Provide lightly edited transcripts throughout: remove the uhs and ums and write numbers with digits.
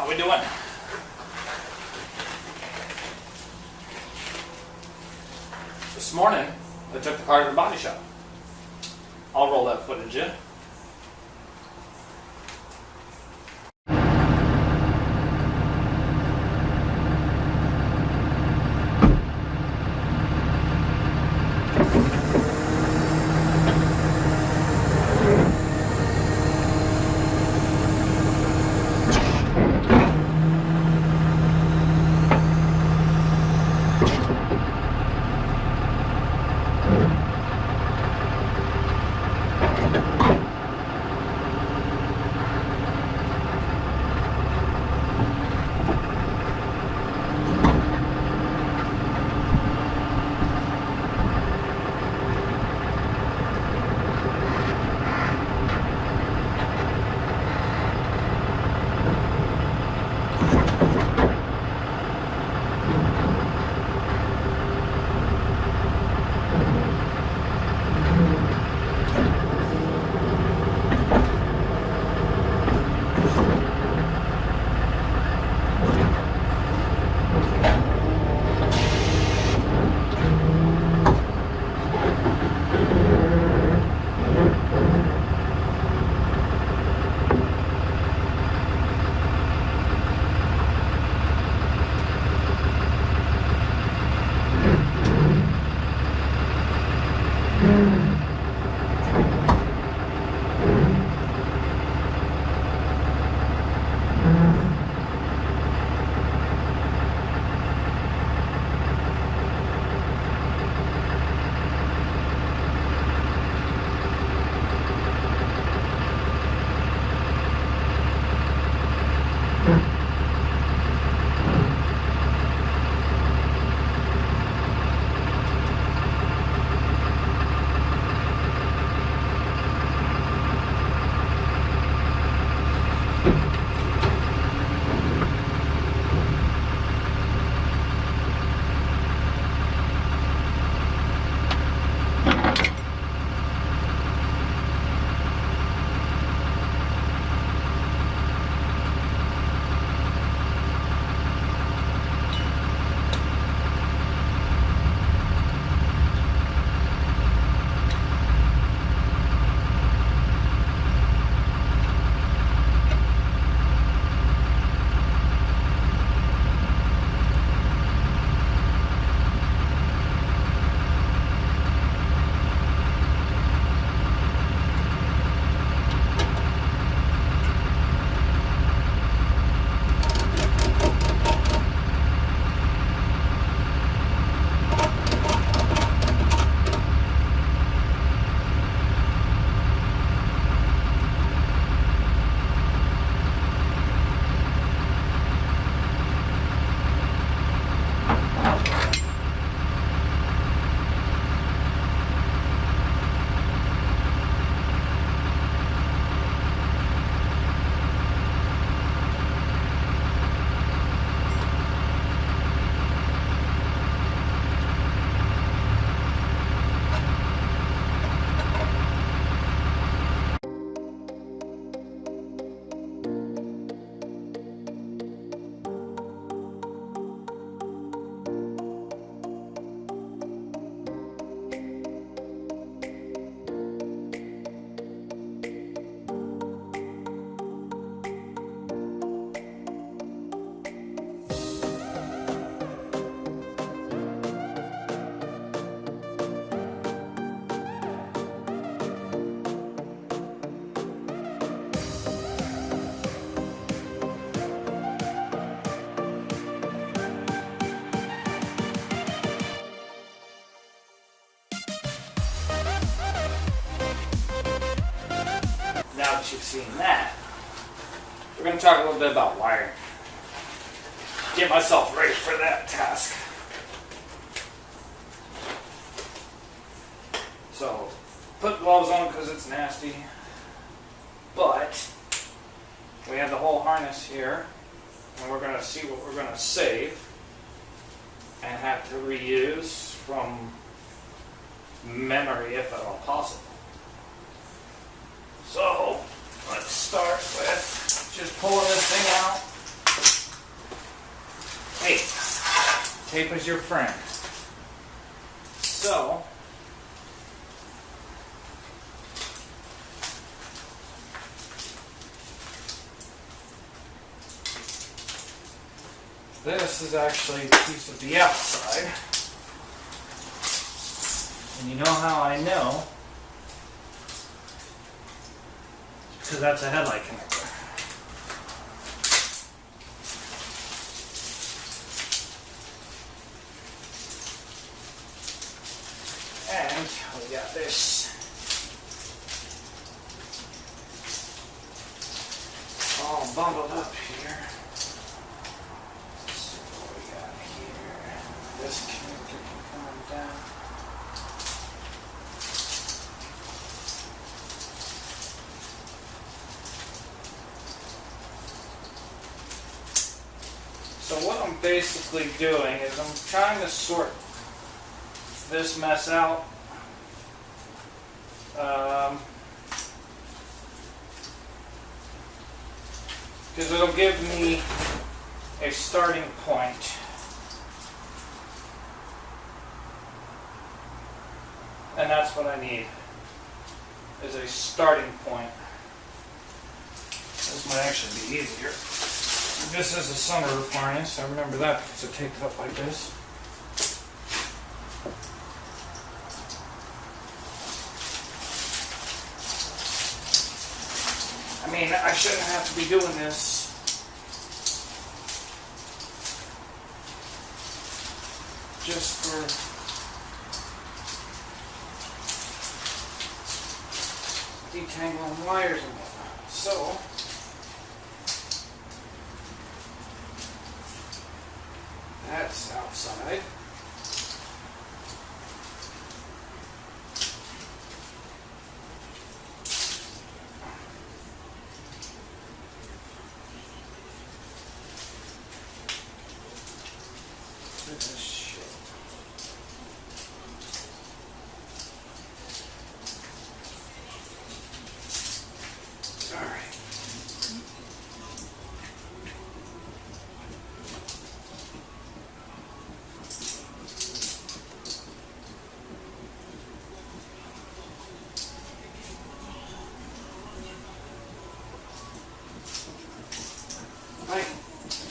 we doing? This morning, I took the car to the body shop. I'll roll that footage in. Now that you've seen that, we're going to talk a little bit about wiring. Get myself ready for that task. So, put gloves on because it's nasty, but we have the whole harness here, and we're going to see what we're going to save and have to reuse from memory if at all possible. So, let's start with just pulling this thing out. Tape is your friend. So, this is actually a piece of the outside. And you know how I know? Because that's a headlight connector. And we got this all bundled up here. Let's see what we got here. This connector can come down. So what I'm basically doing is I'm trying to sort this mess out. Because it'll give me a starting point. And that's what I need, is a starting point. This might actually be easier. This is a sunroof harness. I remember that because I taped it up like this. I mean, I shouldn't have to be doing this. Just for detangling wires and whatnot. So, that's outside. Look at this shit. All right.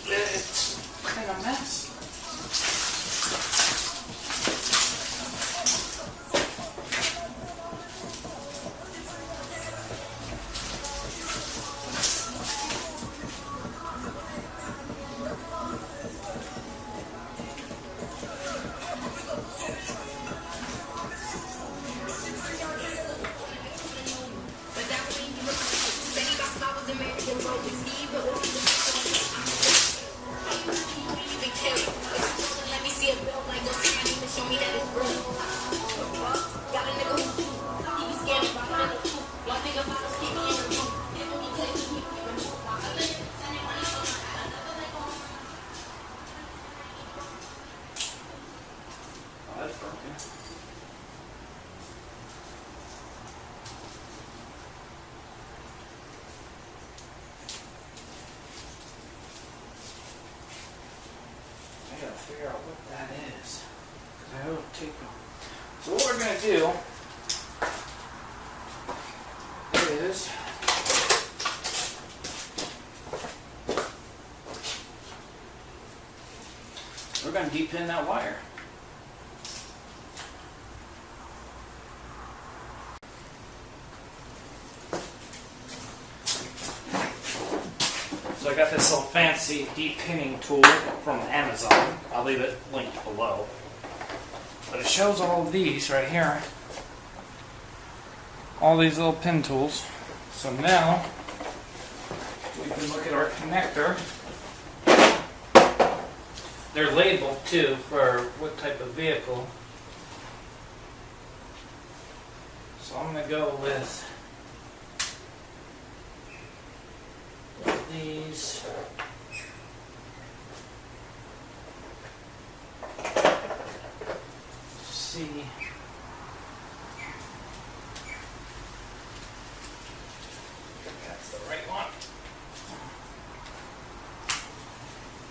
It's kind of a mess. I gotta figure out what that is. Because I don't tape them. So what we're gonna do is we're gonna depin that wire. So I got this little fancy depinning tool from Amazon. I'll leave it linked below. But it shows all of these right here. All these little pin tools. So now we can look at our connector. They're labeled too for what type of vehicle. So I'm going to go with these. See. That's the right one.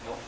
Nope.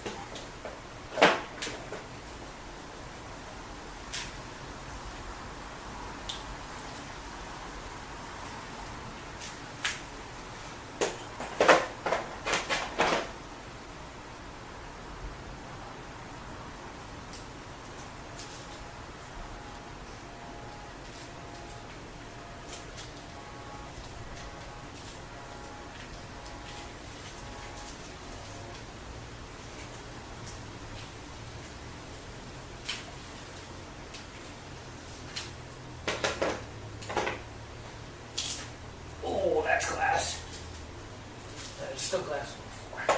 that's glass. That is still glass before.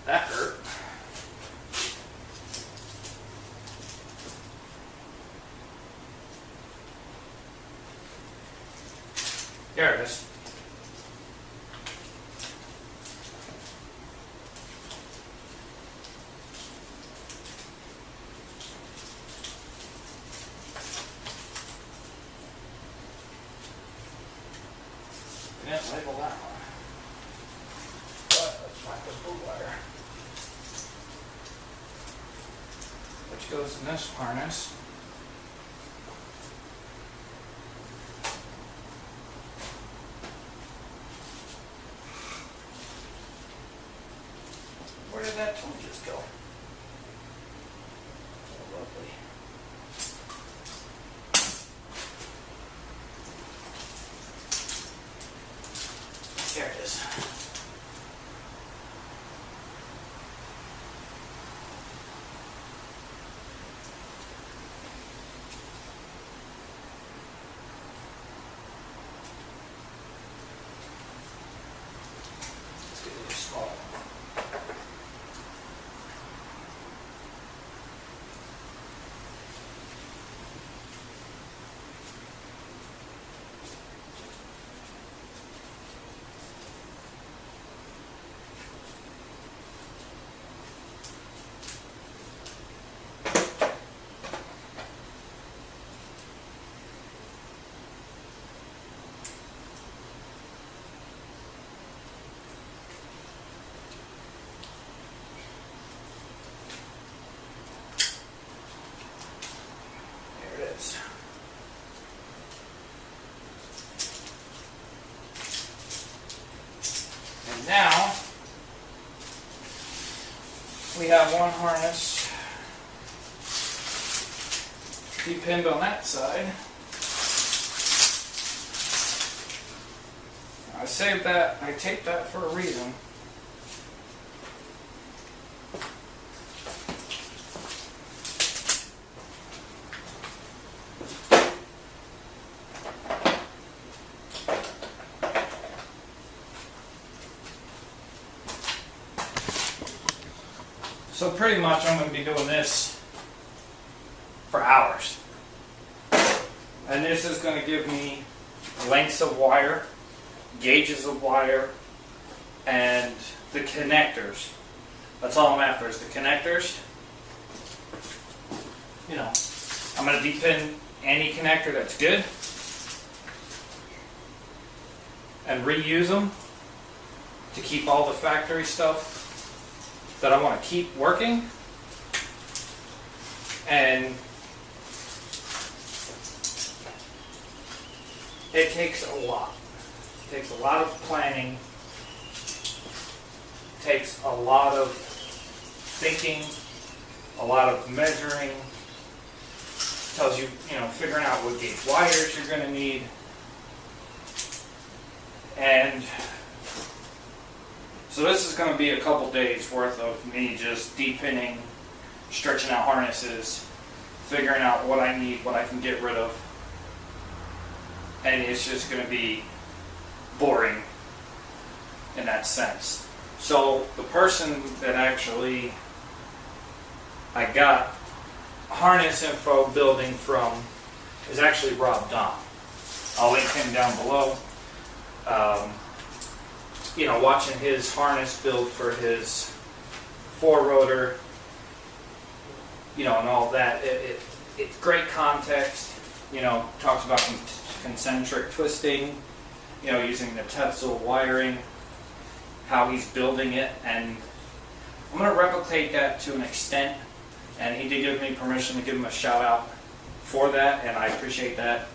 That hurt. There it is. Didn't label that one. But let's find the blue wire, which goes in this harness. Where did that tool just go? Oh, lovely. There it is. Let's get it small. And now we have one harness depinned on that side. I saved that, I taped that for a reason. So pretty much I'm going to be doing this for hours. And this is going to give me lengths of wire, gauges of wire, and the connectors. That's all I'm after is the connectors. You know, I'm going to depin any connector that's good and reuse them to keep all the factory stuff that I want to keep working. And it takes a lot. It takes a lot of planning. It takes a lot of thinking, a lot of measuring. It tells you, figuring out what gauge wires you're going to need. And so this is going to be a couple days worth of me just depinning, stretching out harnesses, figuring out what I need, what I can get rid of. And it's just going to be boring in that sense. So the person that actually I got harness info building from is actually Rob Don. I'll link him down below. Watching his harness build for his 4-rotor, and all that, it's great context. Talks about concentric twisting, using the Tetzel wiring, how he's building it, and I'm going to replicate that to an extent, and he did give me permission to give him a shout out for that, and I appreciate that.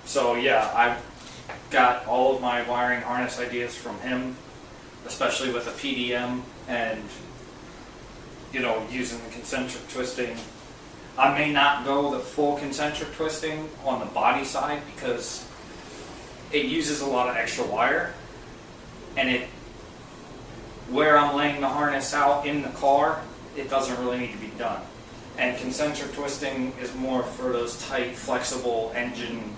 So yeah, I've got all of my wiring harness ideas from him, especially with a PDM and using the concentric twisting. I may not go the full concentric twisting on the body side because it uses a lot of extra wire, and where I'm laying the harness out in the car, it doesn't really need to be done. And concentric twisting is more for those tight, flexible engine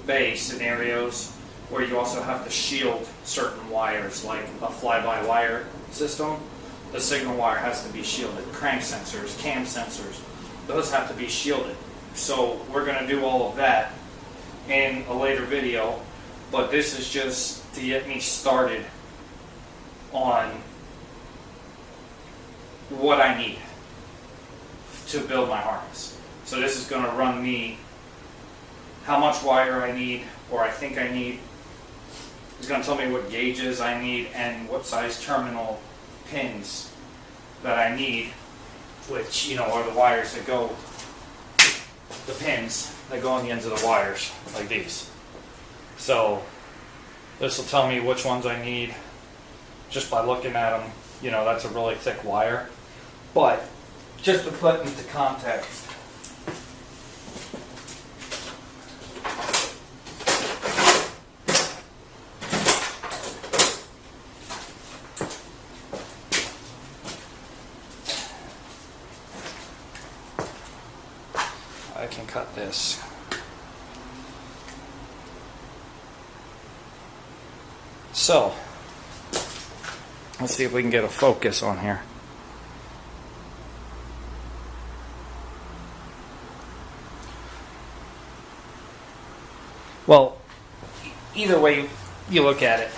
bay scenarios where you also have to shield certain wires, like a fly-by-wire system. The signal wire has to be shielded. Crank sensors, cam sensors, those have to be shielded. So we're going to do all of that in a later video, but this is just to get me started on what I need to build my harness. So this is going to run me how much wire I need, or I think I need. It's going to tell me what gauges I need and what size terminal pins that I need, which, you know, are the wires that go, the pins that go on the ends of the wires, like these. So this will tell me which ones I need just by looking at them. You know, that's a really thick wire. But just to put into context, I can cut this. So, let's see if we can get a focus on here. Well, either way you look at it,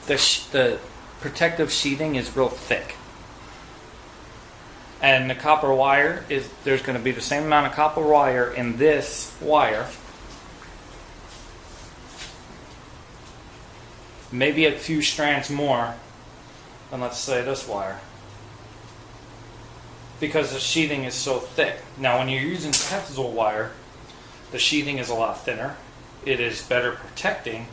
the protective sheathing is real thick. And the copper wire there's going to be the same amount of copper wire in this wire. Maybe a few strands more than, let's say, this wire. Because the sheathing is so thick. Now when you're using Tefzel wire, the sheathing is a lot thinner. It is better protecting,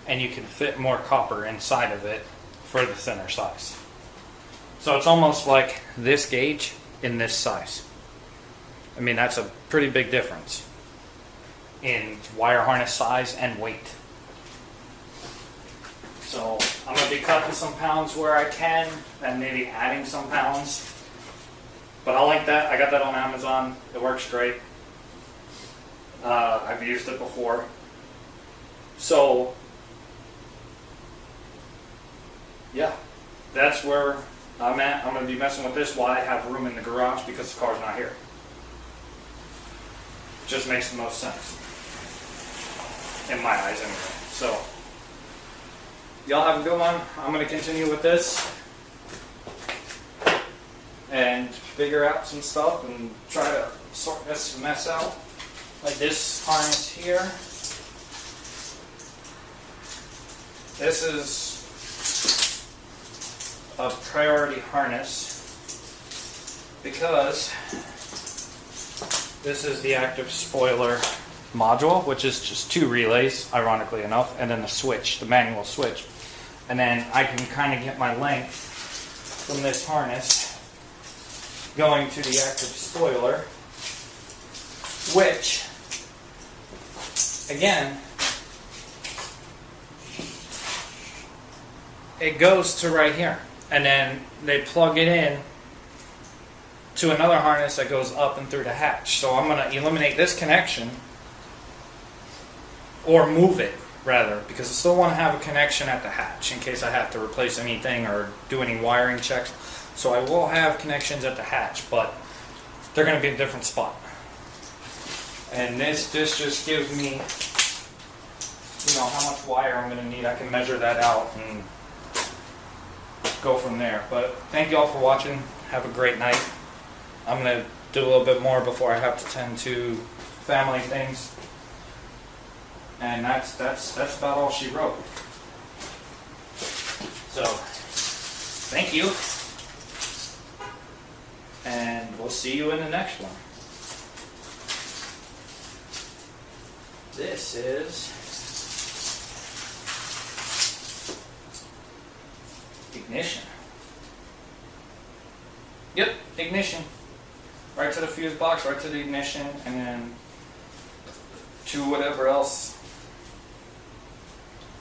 and you can fit more copper inside of it for the thinner size. So it's almost like this gauge in this size. I mean, that's a pretty big difference in wire harness size and weight. So I'm going to be cutting some pounds where I can, and maybe adding some pounds. But I like that. I got that on Amazon. It works great. I've used it before. So, yeah, that's where I'm at. I'm going to be messing with this while I have room in the garage because the car's not here. It just makes the most sense. In my eyes, anyway. So, y'all have a good one. I'm going to continue with this and figure out some stuff and try to sort this mess out. Like this harness here. This is a priority harness because this is the active spoiler module, which is just 2 relays, ironically enough, and then the switch, the manual switch. And then I can kind of get my length from this harness going to the active spoiler, which, again, it goes to right here, and then they plug it in to another harness that goes up and through the hatch. So I'm going to eliminate this connection, or move it rather, because I still want to have a connection at the hatch in case I have to replace anything or do any wiring checks. So I will have connections at the hatch, but they're going to be in a different spot. And this just gives me, you know, how much wire I'm going to need. I can measure that out and go from there. But thank you all for watching. Have a great night. I'm going to do a little bit more before I have to tend to family things. And that's about all she wrote. So, thank you. And we'll see you in the next one. This is ignition. Yep, ignition. Right to the fuse box, right to the ignition, and then to whatever else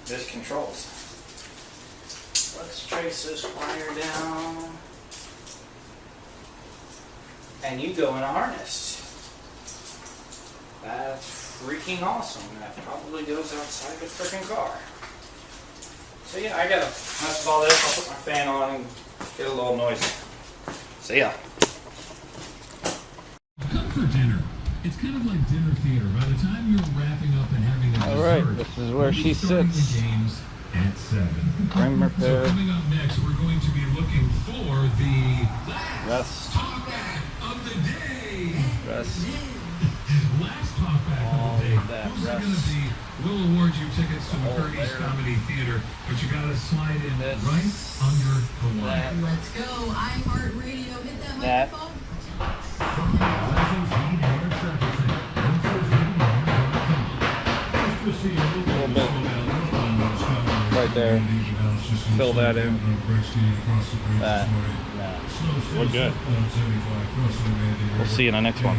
this controls. Let's trace this wire down. and you go in a harness. That's freaking awesome. That probably goes outside the freaking car. So yeah, I gotta mess with all this. I'll put my fan on and get a little noisy. See ya. Come for dinner. It's kind of like dinner theater. By the time you're wrapping up and having a dessert, all right, this is where she sits. The games at 7. Frame repair. So coming up next, we're going to be looking for the Rest. talkback of the day. Rest. Last talkback All of the day. of that Who's it rest. going to be? We'll award you tickets to All McCurdy's there. Comedy Theater, but you got to slide in This. right under the line. Let's go. iHeartRadio. Hit that That. microphone. Little bit. Right there. Fill that in. That. Nah. We're good. We'll see you in the next one.